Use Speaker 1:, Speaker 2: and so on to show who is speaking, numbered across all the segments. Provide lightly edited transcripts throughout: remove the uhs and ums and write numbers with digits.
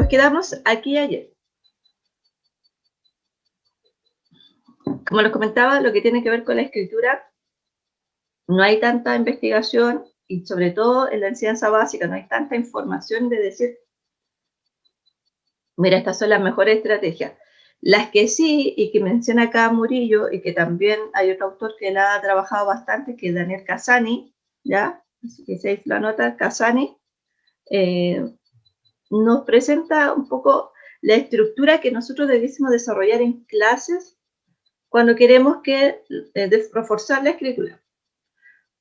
Speaker 1: Pues quedamos aquí ayer. Como les comentaba, lo que tiene que ver con la escritura, no hay tanta investigación y sobre todo en la enseñanza básica no hay tanta información de decir, mira, estas son las mejores estrategias. Las que sí, y que menciona acá Murillo, y que también hay otro autor que la ha trabajado bastante, que es Daniel Cassani, ¿ya? Así que si ahí la nota, Cassani, nos presenta un poco la estructura que nosotros debiésemos desarrollar en clases cuando queremos reforzar la escritura.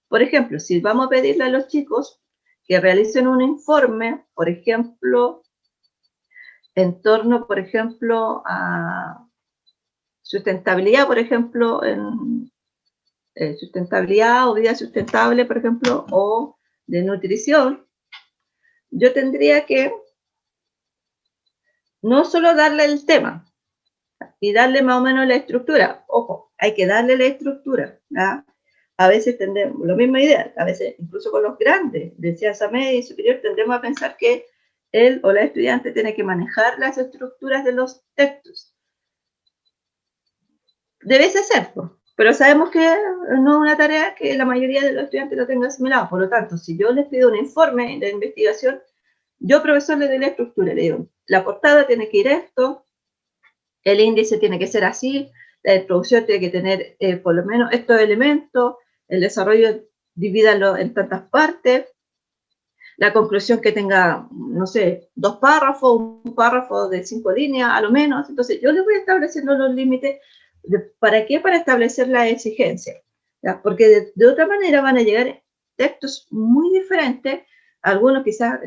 Speaker 1: Por ejemplo, si vamos a pedirle a los chicos que realicen un informe, por ejemplo, en torno, por ejemplo, a sustentabilidad, por ejemplo, en sustentabilidad o vida sustentable, por ejemplo, o de nutrición, yo tendría que no solo darle el tema y darle más o menos la estructura. Ojo, hay que darle la estructura, ¿ya? A veces tendemos, la misma idea, a veces incluso con los grandes de enseñanza media y superior tendemos a pensar que él o la estudiante tiene que manejar las estructuras de los textos. Debe ser, pero sabemos que no es una tarea que la mayoría de los estudiantes lo tengan asimilado. Por lo tanto, si yo les pido un informe de investigación, yo, profesor, le doy la estructura, le digo, la portada tiene que ir esto, el índice tiene que ser así, la introducción tiene que tener por lo menos estos elementos, el desarrollo divídalo en tantas partes, la conclusión que tenga, no sé, 2 párrafos, un párrafo de 5 líneas a lo menos. Entonces yo les voy estableciendo los límites. ¿Para qué? Para establecer la exigencia, ¿ya? Porque de otra manera van a llegar textos muy diferentes, algunos quizás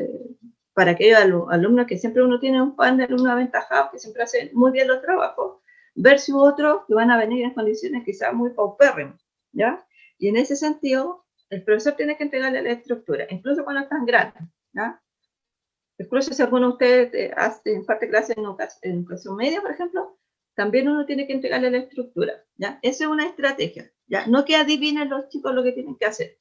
Speaker 1: para aquellos alumnos que siempre uno tiene un pan de alumnos aventajados, que siempre hacen muy bien los trabajos, versus otros que van a venir en condiciones quizás muy paupérrimas, ¿ya? Y en ese sentido, el profesor tiene que entregarle la estructura, incluso cuando están grandes, ¿ya? Incluso si alguno de ustedes imparte clases en educación media, por ejemplo, también uno tiene que entregarle la estructura, ¿ya? Esa es una estrategia, ¿ya? No que adivinen los chicos lo que tienen que hacer.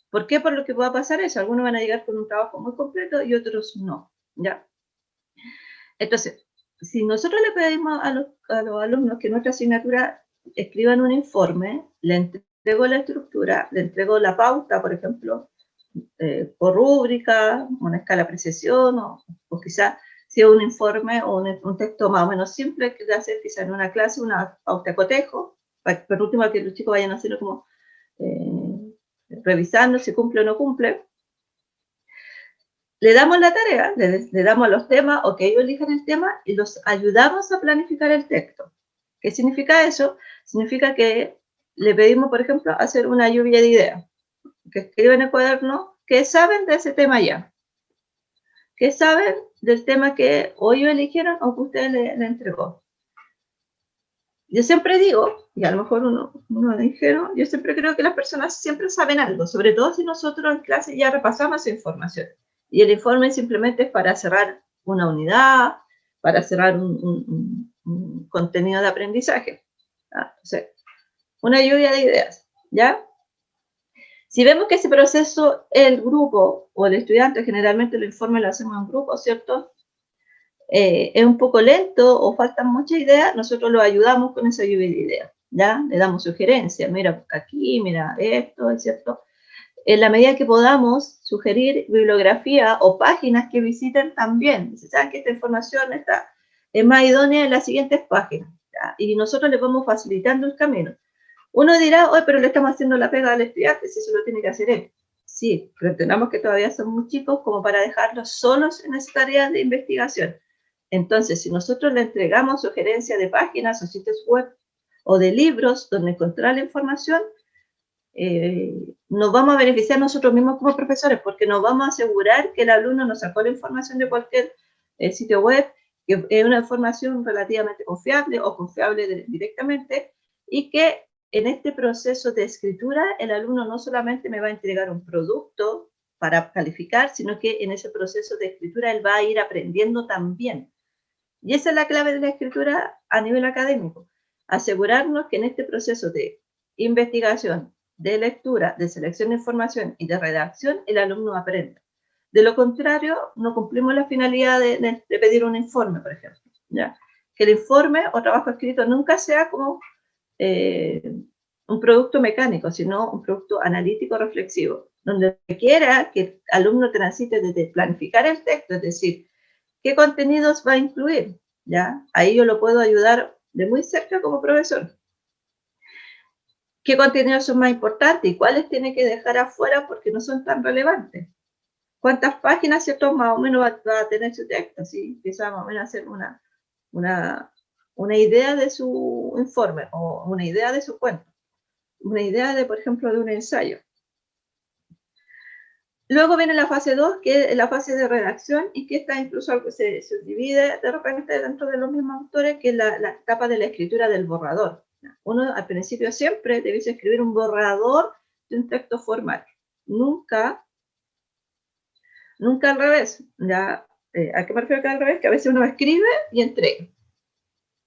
Speaker 1: ¿Por qué? Por lo que va a pasar eso. Algunos van a llegar con un trabajo muy completo y otros no, ¿ya? Entonces, si nosotros le pedimos a los alumnos que nuestra asignatura escriban un informe, le entrego la estructura, le entrego la pauta, por ejemplo, por rúbrica, una escala de apreciación, o quizás si es un informe o un texto más o menos simple que hacer quizás en una clase, una pauta de cotejo, por último que los chicos vayan haciendo como revisando si cumple o no cumple. Le damos la tarea, le damos los temas o que ellos elijan el tema y los ayudamos a planificar el texto. ¿Qué significa eso? Significa que le pedimos, por ejemplo, hacer una lluvia de ideas, que escriban en el cuaderno qué saben de ese tema ya, qué saben del tema que o ellos eligieron o que usted le entregó. Yo siempre digo, y a lo mejor uno dijeron, yo siempre creo que las personas siempre saben algo, sobre todo si nosotros en clase ya repasamos esa información. Y el informe simplemente es para cerrar una unidad, para cerrar un contenido de aprendizaje. ¿Ya? O sea, una lluvia de ideas, ¿ya? Si vemos que ese proceso, el grupo o el estudiante, generalmente el informe lo hacemos en grupo, ¿cierto? Es un poco lento o faltan muchas ideas, nosotros lo ayudamos con esa lluvia de ideas, ¿ya? Le damos sugerencias, mira aquí, mira esto, ¿es cierto? En la medida que podamos sugerir bibliografía o páginas que visiten también. Si saben que esta información está, es más idónea en las siguientes páginas, ¿ya? Y nosotros le vamos facilitando el camino. Uno dirá, oye, pero le estamos haciendo la pega al estudiante, si eso lo tiene que hacer él. Sí, pero entendamos que todavía son muy chicos como para dejarlos solos en esa tarea de investigación. Entonces, si nosotros le entregamos sugerencias de páginas o sitios web o de libros donde encontrar la información, nos vamos a beneficiar nosotros mismos como profesores, porque nos vamos a asegurar que el alumno nos sacó la información de cualquier sitio web, que es una información relativamente confiable o confiable directamente, y que en este proceso de escritura el alumno no solamente me va a entregar un producto para calificar, sino que en ese proceso de escritura él va a ir aprendiendo también. Y esa es la clave de la escritura a nivel académico, asegurarnos que en este proceso de investigación, de lectura, de selección de información y de redacción, el alumno aprenda. De lo contrario, no cumplimos la finalidad de pedir un informe, por ejemplo, ¿ya? Que el informe o trabajo escrito nunca sea como un producto mecánico, sino un producto analítico reflexivo, donde requiera que el alumno transite desde planificar el texto, es decir, qué contenidos va a incluir, ¿ya? Ahí yo lo puedo ayudar de muy cerca como profesor. ¿Qué contenidos son más importantes y cuáles tiene que dejar afuera porque no son tan relevantes? ¿Cuántas páginas, cierto, más o menos va a tener su texto? ¿Sí? Empieza más o menos a hacer una idea de su informe o una idea de su cuento, una idea de, por ejemplo, de un ensayo. Luego viene la fase 2, que es la fase de redacción, y que esta incluso se divide de repente dentro de los mismos autores, que es la etapa de la escritura del borrador. Uno al principio siempre debiese escribir un borrador de un texto formal. Nunca al revés. ¿Ya? ¿A qué me refiero que al revés? Que a veces uno escribe y entrega.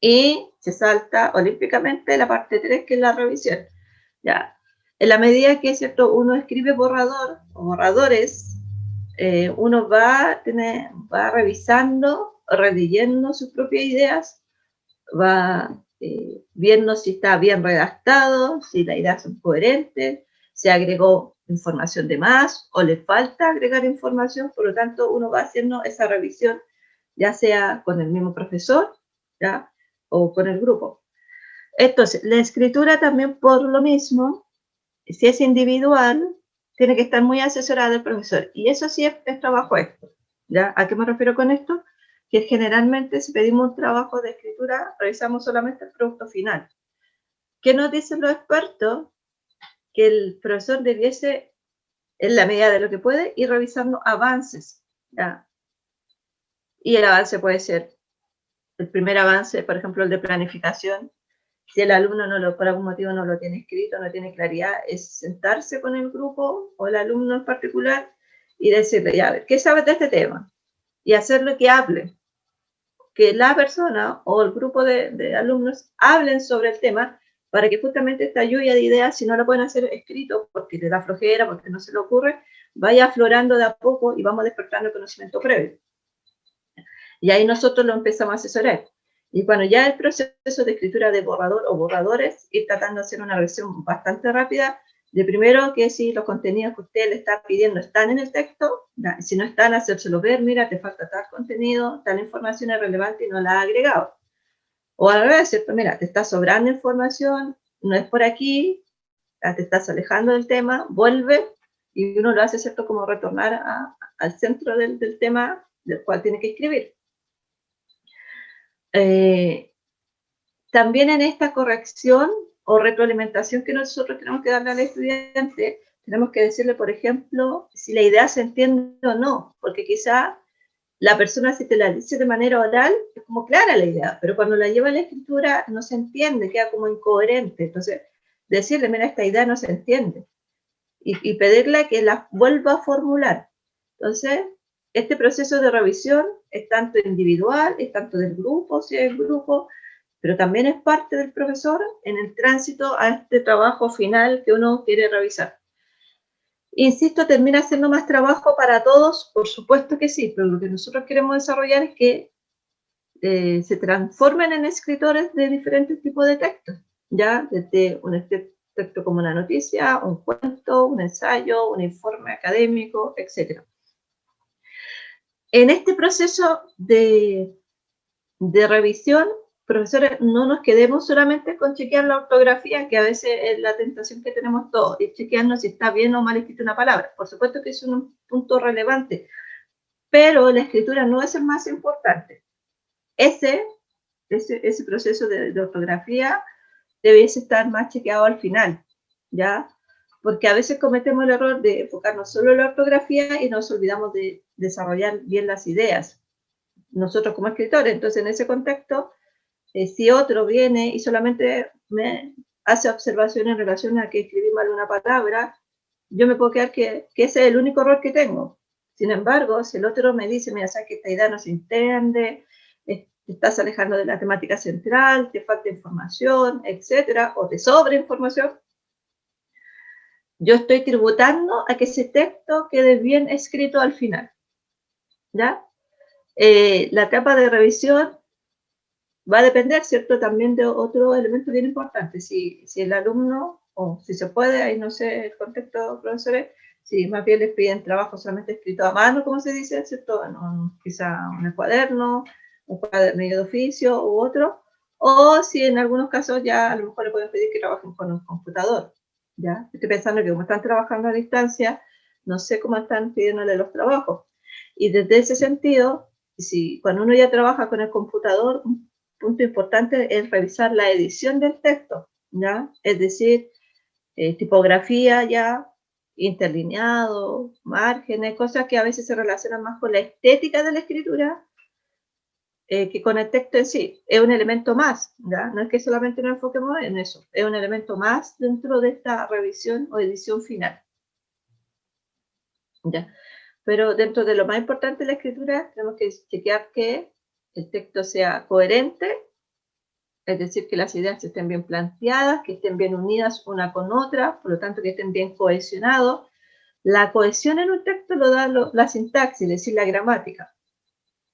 Speaker 1: Y se salta olímpicamente la parte 3, que es la revisión. ¿Ya? En la medida que, ¿cierto?, uno escribe borrador o borradores, uno va revisando, releyendo sus propias ideas, va viendo si está bien redactado, si las ideas son coherentes, si agregó información de más o le falta agregar información, por lo tanto uno va haciendo esa revisión, ya sea con el mismo profesor, ¿ya?, o con el grupo. Entonces, la escritura también por lo mismo, si es individual, tiene que estar muy asesorada del profesor. Y eso sí es trabajo extra. ¿Ya? ¿A qué me refiero con esto? Que generalmente si pedimos un trabajo de escritura, revisamos solamente el producto final. ¿Qué nos dicen los expertos? Que el profesor debiese, en la medida de lo que puede, ir revisando avances. ¿Ya? Y el avance puede ser, el primer avance, por ejemplo, el de planificación. Si el alumno por algún motivo no lo tiene escrito, no tiene claridad, es sentarse con el grupo o el alumno en particular y decirle, ya, a ver, ¿qué sabes de este tema? Y hacerlo que hable, que la persona o el grupo de alumnos hablen sobre el tema para que justamente esta lluvia de ideas, si no lo pueden hacer escrito porque le da flojera, porque no se le ocurre, vaya aflorando de a poco y vamos despertando el conocimiento previo. Y ahí nosotros lo empezamos a asesorar. Y cuando ya el proceso de escritura de borrador o borradores, ir tratando de hacer una revisión bastante rápida, de primero que si los contenidos que usted le está pidiendo están en el texto, si no están, hacérselo ver, mira, te falta tal contenido, tal información es relevante y no la ha agregado. O al revés, ¿cierto? Mira, te está sobrando información, no es por aquí, te estás alejando del tema, vuelve, y uno lo hace, ¿cierto?, como retornar al centro del tema del cual tiene que escribir. También en esta corrección o retroalimentación que nosotros tenemos que darle al estudiante, tenemos que decirle, por ejemplo, si la idea se entiende o no, porque quizá la persona, si te la dice de manera oral, es como clara la idea, pero cuando la lleva a la escritura no se entiende, queda como incoherente. Entonces, decirle, mira, esta idea no se entiende, y pedirle que la vuelva a formular. Entonces, este proceso de revisión es tanto individual, es tanto del grupo, si es el grupo, pero también es parte del profesor en el tránsito a este trabajo final que uno quiere revisar. Insisto, termina siendo más trabajo para todos, por supuesto que sí, pero lo que nosotros queremos desarrollar es que se transformen en escritores de diferentes tipos de textos, ya desde un texto como una noticia, un cuento, un ensayo, un informe académico, etc. En este proceso de revisión, profesores, no nos quedemos solamente con chequear la ortografía, que a veces es la tentación que tenemos todos, y chequearnos si está bien o mal escrita una palabra. Por supuesto que es un punto relevante, pero la escritura no es el más importante. Ese proceso de ortografía debiese estar más chequeado al final, ¿ya? Porque a veces cometemos el error de enfocarnos solo en la ortografía y nos olvidamos de desarrollar bien las ideas, nosotros como escritores. Entonces, en ese contexto, si otro viene y solamente me hace observaciones en relación a que escribí mal una palabra, yo me puedo quedar que ese es el único error que tengo. Sin embargo, si el otro me dice, mira, sabes que esta idea no se entiende, te estás alejando de la temática central, te falta información, etcétera, o te sobra información, yo estoy tributando a que ese texto quede bien escrito al final. ¿ya? La etapa de revisión va a depender, ¿cierto?, también de otro elemento bien importante. Si el alumno, o si se puede, ahí no sé el contexto, profesores, si más bien les piden trabajo solamente escrito a mano, como se dice, ¿cierto?, quizá en el cuaderno, un cuadernillo de oficio u otro, o si en algunos casos ya a lo mejor le pueden pedir que trabajen con un computador, ¿ya? Estoy pensando que como están trabajando a distancia, no sé cómo están pidiéndole los trabajos. Y desde ese sentido, si cuando uno ya trabaja con el computador, punto importante es revisar la edición del texto, ¿ya? Es decir, tipografía ya, interlineado, márgenes, cosas que a veces se relacionan más con la estética de la escritura que con el texto en sí. Es un elemento más, ¿ya? No es que solamente nos enfoquemos en eso, es un elemento más dentro de esta revisión o edición final, ¿ya? Pero dentro de lo más importante de la escritura, tenemos que chequear que el texto sea coherente, es decir, que las ideas estén bien planteadas, que estén bien unidas una con otra, por lo tanto que estén bien cohesionados. La cohesión en un texto lo da la sintaxis, es decir, la gramática.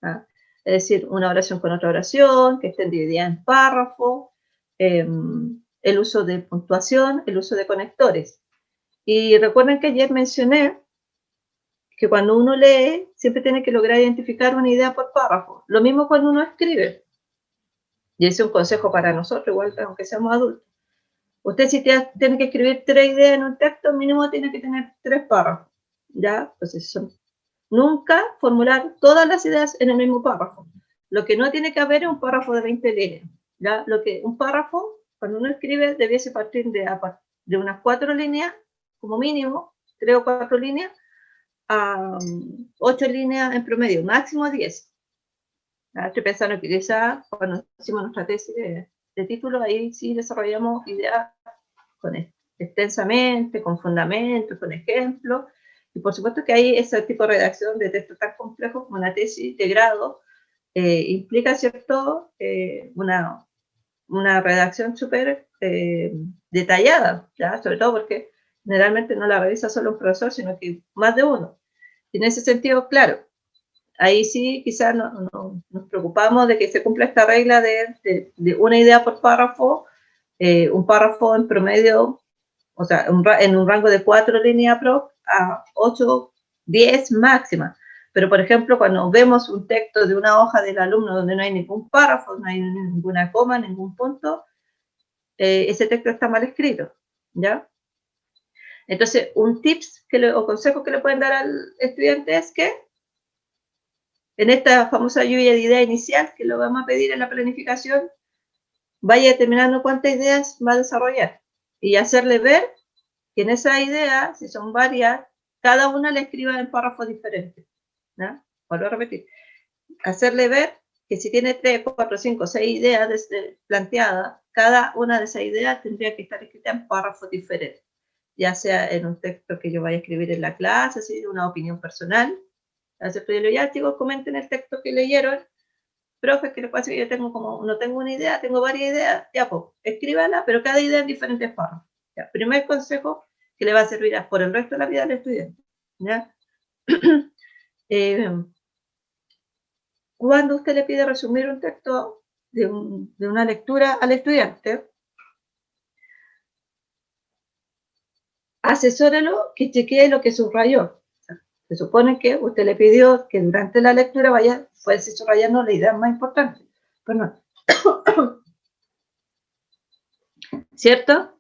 Speaker 1: ¿Ah? Es decir, una oración con otra oración, que estén divididas en párrafos, el uso de puntuación, el uso de conectores. Y recuerden que ayer mencioné que cuando uno lee, siempre tiene que lograr identificar una idea por párrafo. Lo mismo cuando uno escribe. Y ese es un consejo para nosotros, igual aunque seamos adultos. Usted si tiene que escribir 3 ideas en un texto, mínimo tiene que tener 3 párrafos, ¿ya? Entonces, nunca formular todas las ideas en el mismo párrafo. Lo que no tiene que haber es un párrafo de 20 líneas, ¿ya? Un párrafo, cuando uno escribe, debiese partir de unas 4 líneas, como mínimo, 3 o 4 líneas, a 8 líneas en promedio, máximo 10. Estoy pensando que quizás cuando hicimos nuestra tesis de título, ahí sí desarrollamos ideas extensamente, con fundamentos, con ejemplos, y por supuesto que ahí ese tipo de redacción de texto tan complejo como una tesis de grado implica, ¿cierto?, una redacción súper detallada, ¿ya? Sobre todo porque generalmente no la revisa solo un profesor, sino que más de uno. Y en ese sentido, claro, ahí sí quizás nos preocupamos de que se cumpla esta regla de una idea por párrafo, un párrafo en promedio, o sea, en un rango de 4 líneas a 8, 10 máxima. Pero, por ejemplo, cuando vemos un texto de una hoja del alumno donde no hay ningún párrafo, no hay ninguna coma, ningún punto, ese texto está mal escrito, ¿ya? Entonces, un tips o consejo que le pueden dar al estudiante es que en esta famosa lluvia de idea inicial, que lo vamos a pedir en la planificación, vaya determinando cuántas ideas va a desarrollar y hacerle ver que en esa idea, si son varias, cada una le escriba en párrafos diferentes, ¿no? Vuelvo a repetir. Hacerle ver que si tiene 3, 4, 5, 6 ideas planteadas, cada una de esas ideas tendría que estar escrita en párrafos diferentes, ya sea en un texto que yo vaya a escribir en la clase, así, una opinión personal. ¿Cierto? Yo le digo, ya chicos, comenten el texto que leyeron. Profe, que le pasa que yo no tengo una idea, tengo varias ideas, ya pues, escríbala, pero cada idea en diferentes párrafos. Ya, primer consejo que le va a servir por el resto de la vida al estudiante. ¿Ya? Cuando usted le pide resumir un texto de una lectura al estudiante, asesórelo que chequee lo que subrayó. Se supone que usted le pidió que durante la lectura fuese subrayando la idea más importante. Pues no. ¿Cierto?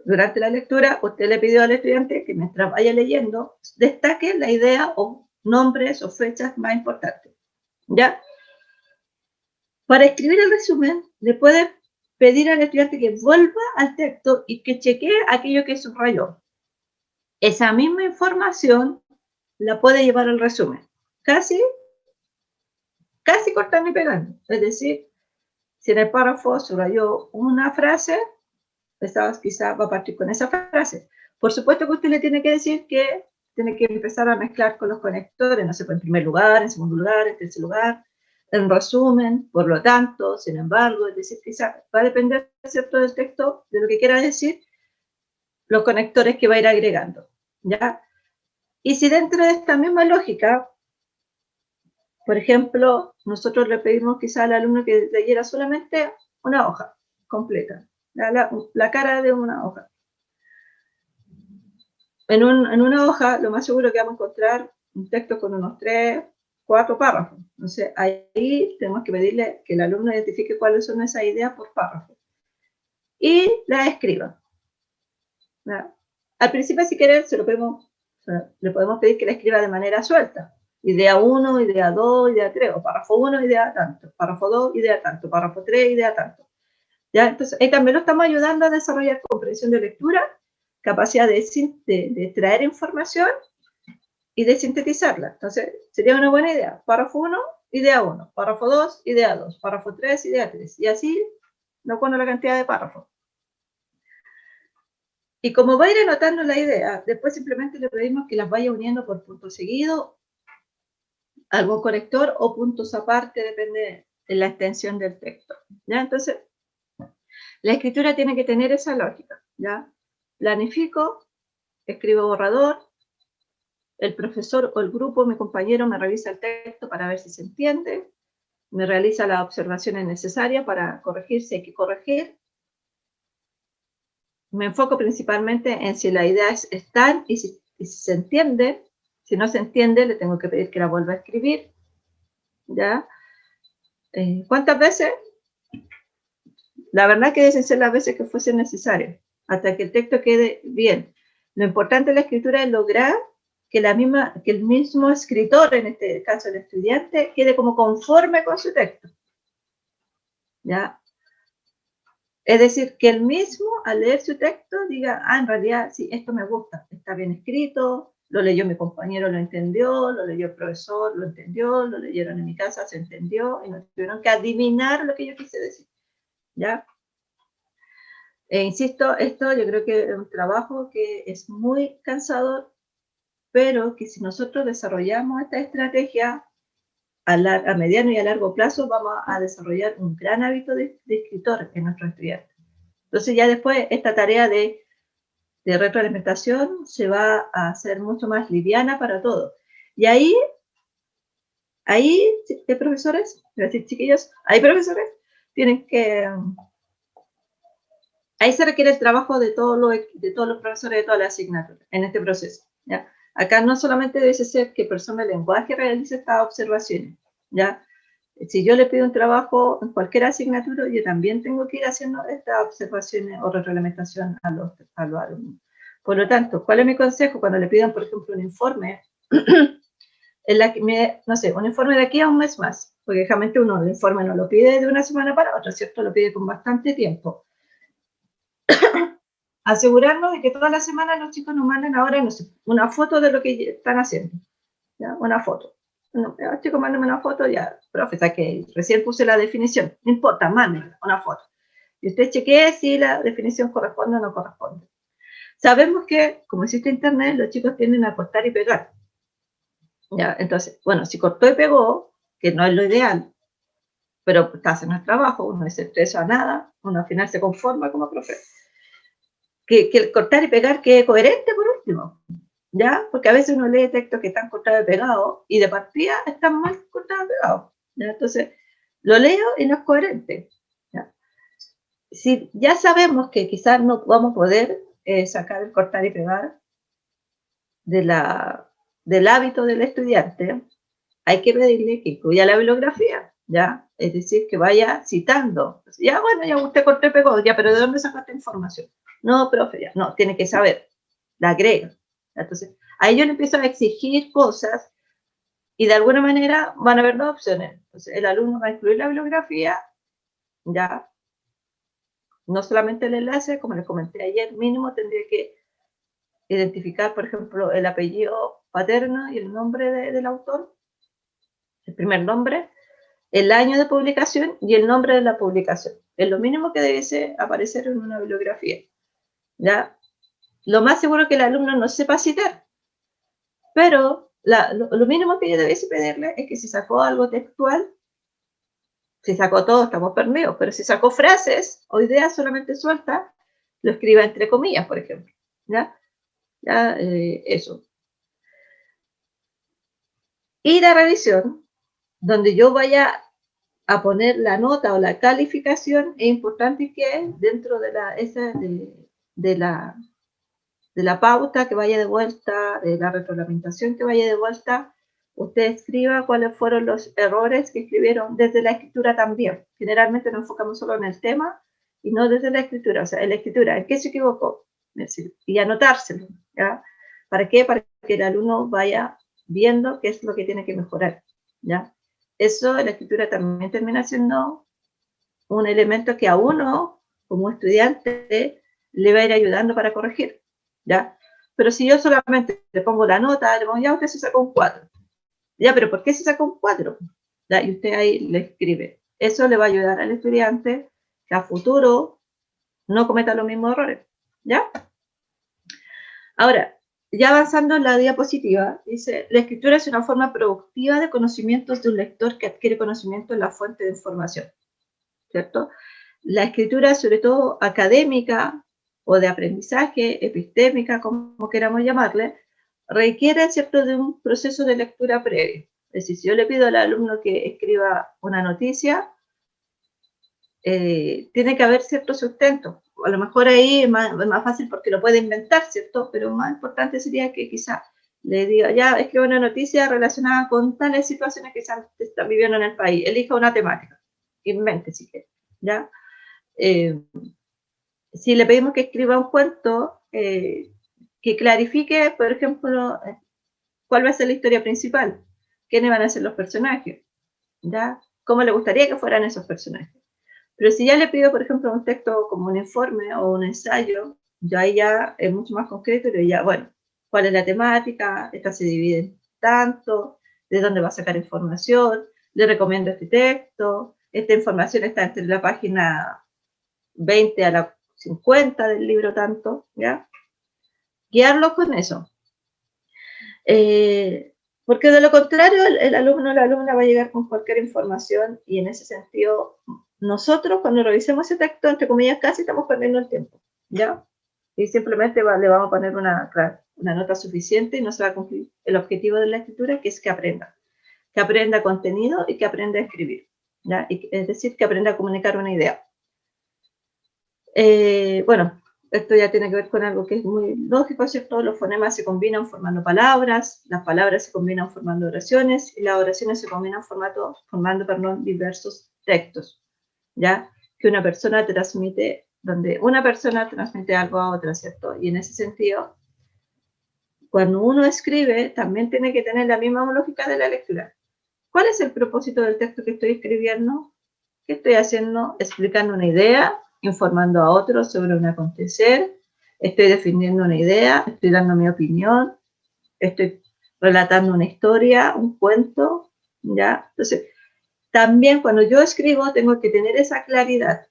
Speaker 1: Durante la lectura, usted le pidió al estudiante que mientras vaya leyendo, destaque la idea o nombres o fechas más importantes. ¿Ya? Para escribir el resumen, le puede pedir al estudiante que vuelva al texto y que chequee aquello que subrayó. Esa misma información la puede llevar al resumen. Casi cortando y pegando. Es decir, si en el párrafo subrayó una frase, quizás va a partir con esa frase. Por supuesto que usted le tiene que decir que tiene que empezar a mezclar con los conectores, no sé, en primer lugar, en segundo lugar, en tercer lugar, en resumen, por lo tanto, sin embargo, es decir, quizás va a depender, ¿cierto?, del texto, de lo que quiera decir, los conectores que va a ir agregando, ¿ya? Y si dentro de esta misma lógica Por ejemplo, nosotros le pedimos quizá al alumno que leyera solamente una hoja completa, la cara de una hoja. En una hoja, lo más seguro que vamos a encontrar un texto con unos 3, 4 párrafos. Entonces, ahí tenemos que pedirle que el alumno identifique cuáles son esas ideas por párrafo y las escriba. ¿Ya? Al principio, si quieren, le podemos pedir que la escriba de manera suelta. Idea 1, idea 2, idea 3, o párrafo 1, idea tanto, párrafo 2, idea tanto, párrafo 3, idea tanto. ¿Ya? Entonces, ahí también lo estamos ayudando a desarrollar comprensión de lectura, capacidad de extraer información y de sintetizarla. Entonces, sería una buena idea. Párrafo 1, idea 1. Párrafo 2, idea 2. Párrafo 3, idea 3. Y así, no cuento la cantidad de párrafos. Y como va a ir anotando la idea, después simplemente le pedimos que las vaya uniendo por puntos seguidos, algún conector o puntos aparte, depende de la extensión del texto. ¿Ya? Entonces, la escritura tiene que tener esa lógica. ¿Ya? Planifico, escribo borrador, el profesor o el grupo, mi compañero, me revisa el texto para ver si se entiende, me realiza las observaciones necesarias para corregir si hay que corregir. Me enfoco principalmente en si las ideas están y si se entiende. Si no se entiende, le tengo que pedir que la vuelva a escribir. ¿Ya? ¿Cuántas veces? La verdad que deben ser las veces que fuese necesario, hasta que el texto quede bien. Lo importante de la escritura es lograr que el mismo escritor, en este caso el estudiante, quede como conforme con su texto. ¿Ya? Es decir, que él mismo, al leer su texto, diga, en realidad, sí, esto me gusta, está bien escrito, lo leyó mi compañero, lo entendió, lo leyó el profesor, lo entendió, lo leyeron en mi casa, se entendió, y no tuvieron que adivinar lo que yo quise decir. ¿Ya? Insisto, esto yo creo que es un trabajo que es muy cansador, pero que si nosotros desarrollamos esta estrategia a mediano y a largo plazo, vamos a desarrollar un gran hábito de escritor en nuestros estudiantes. Entonces ya después esta tarea de retroalimentación se va a hacer mucho más liviana para todos. Y ahí profesores, voy a decir chiquillos, hay profesores, tienen que... Ahí se requiere el trabajo de todos los profesores de todas las asignaturas en este proceso. ¿Ya? Acá no solamente debe ser que persona de lenguaje realice estas observaciones. ¿Ya? Si yo le pido un trabajo en cualquier asignatura, yo también tengo que ir haciendo estas observaciones o retroalimentación a los alumnos. Por lo tanto, ¿cuál es mi consejo? Cuando le pidan, por ejemplo, un informe, no sé, un informe de aquí a un mes más, porque realmente uno el informe no lo pide de una semana para otra, ¿cierto? Lo pide con bastante tiempo. Asegurarnos de que todas las semanas los chicos nos manden ahora, no sé, una foto de lo que están haciendo. ¿Ya? Una foto. No, chicos, mándenme una foto, ya, profe, que recién puse la definición. No importa, mándenme una foto. Y usted chequee si la definición corresponde o no corresponde. Sabemos que, como existe internet, los chicos tienden a cortar y pegar. ¿Ya? Entonces, bueno, si cortó y pegó, que no es lo ideal, pero está haciendo el trabajo, uno no se estresa a nada, uno al final se conforma como profe. Que el cortar y pegar quede coherente por último, ¿ya? Porque a veces uno lee textos que están cortados y pegados y de partida están mal cortados y pegados, ¿ya? Entonces, lo leo y no es coherente, ¿ya? Si ya sabemos que quizás no vamos a poder sacar el cortar y pegar del hábito del estudiante, hay que pedirle que incluya la bibliografía, ¿ya? Es decir, que vaya citando. Ya, bueno, ya usted cortó y pegó, ya, pero ¿de dónde sacaste información? No, profe, ya, no, tiene que saber, la agrega. Entonces, ahí yo le empiezo a exigir cosas y de alguna manera van a haber dos opciones. Entonces, el alumno va a incluir la bibliografía, ya, no solamente el enlace, como les comenté ayer, mínimo tendría que identificar, por ejemplo, el apellido paterno y el nombre del autor, el primer nombre, el año de publicación y el nombre de la publicación. Es lo mínimo que debiese aparecer en una bibliografía. ¿Ya? Lo más seguro es que el alumno no sepa citar, pero lo mínimo que yo debiese pedirle es que si sacó algo textual, si sacó todo, estamos perdidos, pero si sacó frases o ideas solamente sueltas, lo escriba entre comillas, por ejemplo. ¿Ya? Eso. Y la revisión, donde yo vaya a poner la nota o la calificación, es importante que dentro de la pauta que vaya de vuelta, de la retroalimentación que vaya de vuelta, usted escriba cuáles fueron los errores que escribieron desde la escritura también. Generalmente nos enfocamos solo en el tema y no desde la escritura. O sea, en la escritura, ¿en qué se equivocó? Y anotárselo, ¿ya? ¿Para qué? Para que el alumno vaya viendo qué es lo que tiene que mejorar, ¿ya? Eso en la escritura también termina siendo un elemento que a uno, como estudiante, le va a ir ayudando para corregir, ¿ya? Pero si yo solamente le pongo la nota, le pongo, ya usted se sacó un 4. Ya, pero ¿por qué se sacó un 4? ¿Ya? Y usted ahí le escribe. Eso le va a ayudar al estudiante que a futuro no cometa los mismos errores, ¿ya? Ahora, ya avanzando en la diapositiva, dice, la escritura es una forma productiva de conocimientos de un lector que adquiere conocimiento en la fuente de información, ¿cierto? La escritura, sobre todo académica o de aprendizaje, epistémica, como queramos llamarle, requiere, ¿cierto?, de un proceso de lectura previo. Es decir, si yo le pido al alumno que escriba una noticia, tiene que haber cierto sustento. A lo mejor ahí es más fácil porque lo puede inventar, ¿cierto? Pero más importante sería que quizá le diga, ya, escriba una noticia relacionada con tales situaciones que se están viviendo en el país. Elija una temática. Invente, si quiere, ¿ya? Si le pedimos que escriba un cuento, que clarifique, por ejemplo, cuál va a ser la historia principal, quiénes van a ser los personajes, ¿ya? ¿Cómo le gustaría que fueran esos personajes? Pero si ya le pido, por ejemplo, un texto como un informe o un ensayo, yo ahí ya es mucho más concreto, pero ya, bueno, ¿cuál es la temática? Esta se divide en tanto, ¿de dónde va a sacar información? Le recomiendo este texto, esta información está entre la página 20 a la 50 del libro tanto, ¿ya? Guiarlo con eso. Porque de lo contrario, el alumno o la alumna va a llegar con cualquier información y en ese sentido, nosotros cuando revisemos ese texto, entre comillas, casi estamos perdiendo el tiempo, ¿ya? Y simplemente le vamos a poner una nota suficiente y no se va a cumplir el objetivo de la escritura, que es que aprenda contenido y que aprenda a escribir, ¿ya? Es decir, que aprenda a comunicar una idea. Bueno, esto ya tiene que ver con algo que es muy lógico, ¿cierto? Los fonemas se combinan formando palabras, las palabras se combinan formando oraciones y las oraciones se combinan formando diversos textos, ¿ya? Que una persona transmite, donde una persona transmite algo a otra, ¿cierto? Y en ese sentido, cuando uno escribe, también tiene que tener la misma lógica de la lectura. ¿Cuál es el propósito del texto que estoy escribiendo? ¿Qué estoy haciendo? Explicando una idea, informando a otros sobre un acontecer, estoy defendiendo una idea, estoy dando mi opinión, estoy relatando una historia, un cuento, ¿ya? Entonces, también cuando yo escribo tengo que tener esa claridad.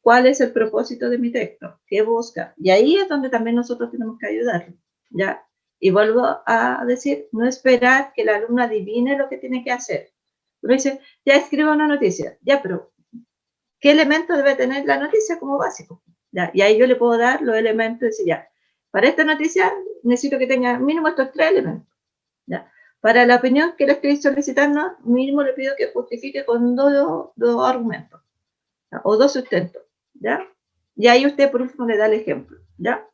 Speaker 1: ¿Cuál es el propósito de mi texto? ¿Qué busca? Y ahí es donde también nosotros tenemos que ayudarlo, ¿ya? Y vuelvo a decir, no esperar que el alumno adivine lo que tiene que hacer. Uno dice, ya escribo una noticia, ya, pero ¿qué elementos debe tener la noticia como básico? ¿Ya? Y ahí yo le puedo dar los elementos y decir, ya, para esta noticia necesito que tenga mínimo estos 3 elementos. ¿Ya? Para la opinión que le estoy solicitando, mínimo le pido que justifique con dos argumentos, ¿ya? O 2 sustentos, ¿ya? Y ahí usted por último le da el ejemplo, ¿ya?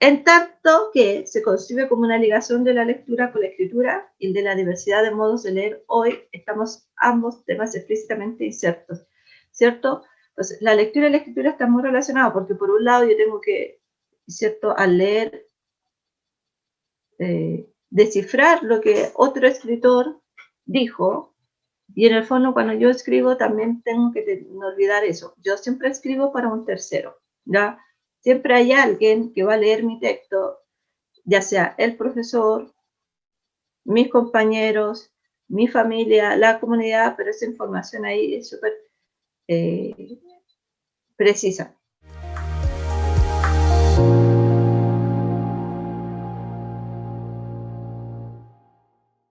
Speaker 1: En tanto que se concibe como una ligación de la lectura con la escritura y de la diversidad de modos de leer, hoy estamos ambos temas explícitamente insertos, ¿cierto? Entonces, la lectura y la escritura están muy relacionados porque por un lado yo tengo que, ¿cierto?, al leer, descifrar lo que otro escritor dijo, y en el fondo cuando yo escribo también tengo que no olvidar eso. Yo siempre escribo para un tercero, ¿ya? Siempre hay alguien que va a leer mi texto, ya sea el profesor, mis compañeros, mi familia, la comunidad, pero esa información ahí es súper precisa.